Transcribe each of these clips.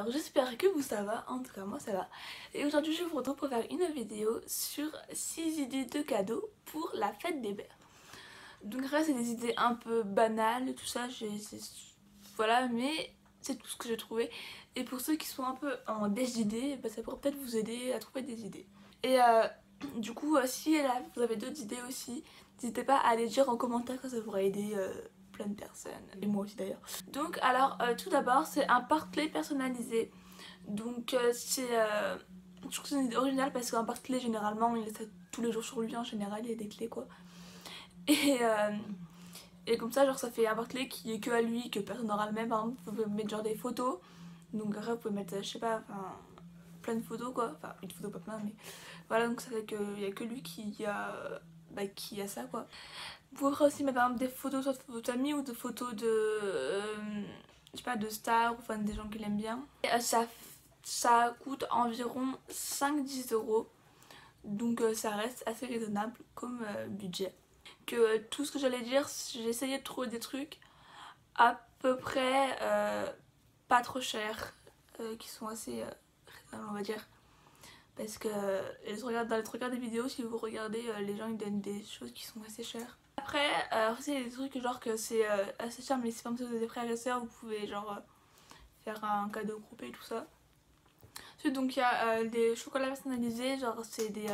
Alors j'espère que vous ça va, en tout cas moi ça va. Et aujourd'hui je vous retrouve pour faire une vidéo sur 6 idées de cadeaux pour la fête des mères. Donc après c'est des idées un peu banales et tout ça, voilà, mais c'est tout ce que j'ai trouvé. Et pour ceux qui sont un peu en déj d'idées, bah, ça pourrait peut-être vous aider à trouver des idées. Et du coup si vous avez d'autres idées aussi, n'hésitez pas à les dire en commentaire, que ça pourrait aider plein de personnes, et moi aussi d'ailleurs. Donc alors tout d'abord c'est un porte-clés personnalisé. Donc je trouve que c'est une idée originale parce qu'un porte-clés généralement il laisse ça tous les jours sur lui, en général il y a des clés quoi. Et, euh, et comme ça genre ça fait un porte-clés qui est que à lui, que personne n'aura le même. Par exemple vous pouvez mettre genre des photos, donc après vous pouvez mettre je sais pas, enfin plein de photos quoi, enfin une photo pas plein mais voilà, donc ça fait qu'il y a que lui qui a ça quoi. Vous pouvez aussi mettre par exemple des photos, soit de photos d'amis ou de photos de je sais pas, de stars ou enfin des gens qu'il aime bien. Et, ça coûte environ 5-10 euros, donc ça reste assez raisonnable comme budget. Que tout ce que j'allais dire, j'ai essayé de trouver des trucs à peu près pas trop chers, qui sont assez raisonnables on va dire. Parce que dans les trois quarts des vidéos, si vous regardez, les gens ils donnent des choses qui sont assez chères. Après, aussi il y a des trucs genre que c'est assez cher, mais si par exemple vous avez des frères et sœurs, vous pouvez genre faire un cadeau groupé et tout ça. Ensuite, donc il y a des chocolats personnalisés, genre c'est des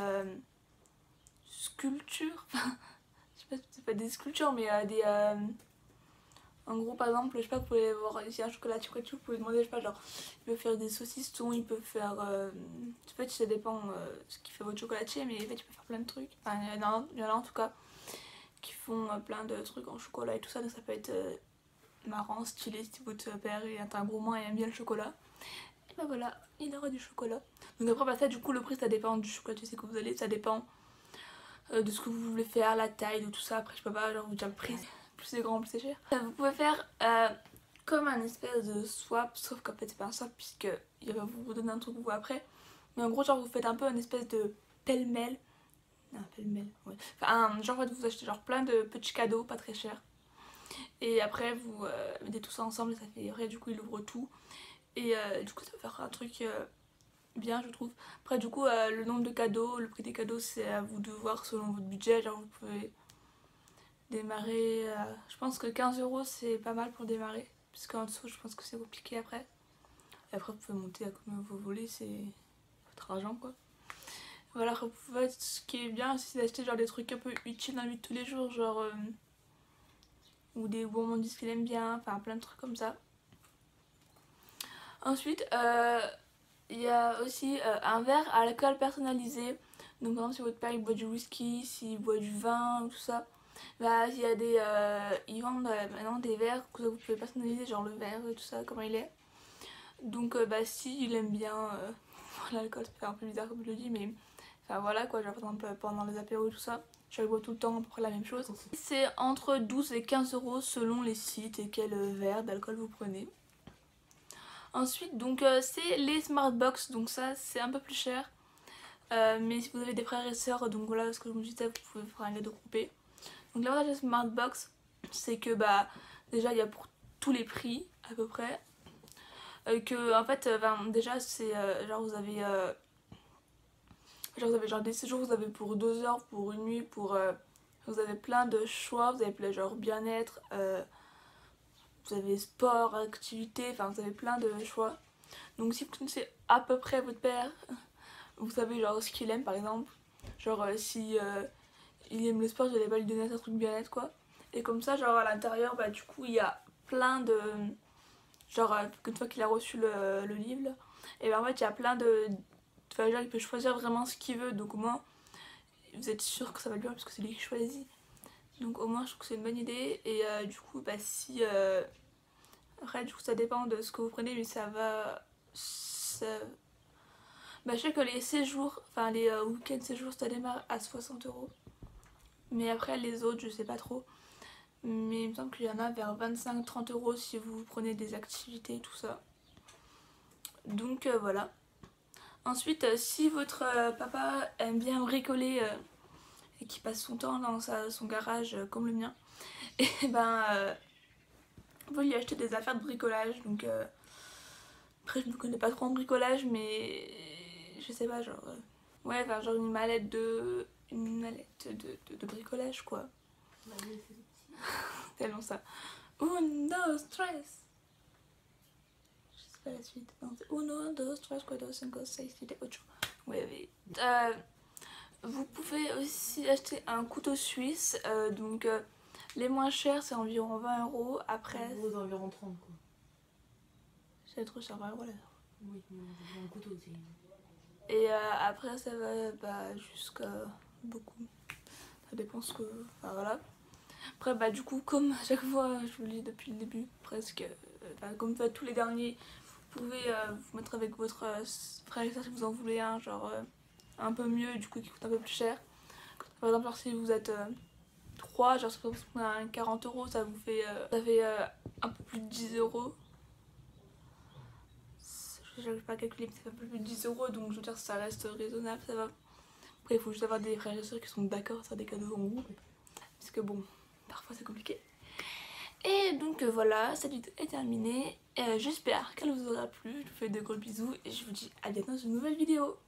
sculptures, je sais pas si c'est pas des sculptures, mais en gros par exemple, je sais pas, vous pouvez voir ici un chocolatier près de vous pouvez demander, je sais pas, genre il peut faire des saucissons, il peut faire, en fait ça dépend ce qui fait votre chocolatier, mais en fait il peut faire plein de trucs, enfin il y en a en tout cas qui font plein de trucs en chocolat et tout ça, donc ça peut être marrant, stylé si votre père est un gourmand et aime bien le chocolat. Et bah voilà, il aura du chocolat. Donc après bah ça du coup le prix ça dépend du chocolatier que vous allez, ça dépend de ce que vous voulez faire, la taille, de tout ça. Après je peux pas genre vous dire le prix, plus c'est grand plus c'est cher. Vous pouvez faire comme un espèce de swap, sauf qu'en fait c'est pas un swap puisque il va vous donner un truc vous après. Mais en gros genre vous faites un peu une espèce de pêle-mêle. Non, pêle-mêle, ouais. Enfin genre en fait vous achetez genre plein de petits cadeaux pas très chers. Et après vous mettez tout ça ensemble et ça fait, après du coup il ouvre tout. Et du coup ça va faire un truc bien je trouve. Après du coup le nombre de cadeaux, le prix des cadeaux c'est à vous de voir selon votre budget. Genre vous pouvez démarrer, je pense que 15 euros c'est pas mal pour démarrer. Parce qu'en dessous je pense que c'est compliqué après. Et après vous pouvez monter à combien vous voulez, c'est votre argent quoi. Voilà, ce qui est bien aussi c'est d'acheter genre des trucs un peu utiles dans la vie de tous les jours, genre ou des gourmandises qu'il aime bien, enfin plein de trucs comme ça. Ensuite, il y a aussi un verre à l'alcool personnalisé. Donc par exemple si votre père il boit du whisky, s'il boit du vin, tout ça, bah il y a des ils vendent maintenant des verres que vous pouvez personnaliser, genre le verre et tout ça, comment il est. Donc bah si il aime bien l'alcool, ça fait un peu bizarre comme je le dis, mais enfin voilà quoi, genre par exemple pendant les apéros et tout ça, je bois tout le temps à peu près la même chose. C'est entre 12 et 15 euros selon les sites et quel verre d'alcool vous prenez. Ensuite donc c'est les Smartbox, donc ça c'est un peu plus cher. Mais si vous avez des frères et sœurs, donc voilà ce que je me disais, vous pouvez faire un cadeau groupé. Donc l'avantage de Smartbox c'est que bah déjà il y a pour tous les prix à peu près. Que en fait déjà c'est genre vous avez genre des séjours, vous avez pour 2 heures, pour une nuit, pour vous avez plein de choix, vous avez plein genre bien-être, vous avez sport, activité, enfin vous avez plein de choix. Donc si vous connaissez à peu près votre père, vous savez genre ce qu'il aime par exemple, genre si il aime le sport, vous allez pas lui donner un truc bien-être quoi. Et comme ça genre à l'intérieur bah du coup il y a plein de genre une fois qu'il a reçu le livre là, et ben en fait il y a plein de, enfin genre il peut choisir vraiment ce qu'il veut, donc au moins vous êtes sûr que ça va lui plaire parce que c'est lui qui choisit. Donc au moins je trouve que c'est une bonne idée. Et du coup bah si après du coup ça dépend de ce que vous prenez, mais bah je sais que les séjours, enfin les week-end séjours ça démarre à 60 euros, mais après les autres je sais pas trop, mais il me semble qu'il y en a vers 25-30 euros si vous prenez des activités et tout ça. Donc voilà. Ensuite si votre papa aime bien bricoler et qui passe son temps dans son garage comme le mien, et ben vous lui achetez des affaires de bricolage, donc Après je me connais pas trop en bricolage mais je sais pas, genre ouais, enfin genre une mallette de bricolage quoi. Bah oui, c'est des petits. Tellement ça. Uno, stress. Je sais pas la suite. Non, c'est uno, dos, tres, cuatro, cinco, seis, siete, ocho. Ouais, mais vous pouvez aussi acheter un couteau suisse. Donc les moins chers c'est environ 20 €. Après. Aux environ 30 quoi. C'est trop cher, 20 € là. Oui, mais on a un couteau aussi. Et après ça va jusqu'à beaucoup. Ça dépend ce que. Enfin voilà. Après bah du coup comme à chaque fois je vous le dis depuis le début presque. Comme faites tous les derniers. Vous pouvez vous mettre avec votre frère et soeur si vous en voulez un genre un peu mieux du coup qui coûte un peu plus cher. Par exemple genre si vous êtes 3, genre si vous prenez un 40 € ça vous fait un peu plus de 10 €. Je n'arrive pas à calculer mais ça fait un peu plus de 10 € donc je veux dire ça reste raisonnable, ça va. Après il faut juste avoir des frères et soeurs qui sont d'accord à faire des cadeaux en groupe. Parce que bon, parfois c'est compliqué. Et donc voilà, cette vidéo est terminée. J'espère qu'elle vous aura plu. Je vous fais de gros bisous et je vous dis à bientôt dans une nouvelle vidéo.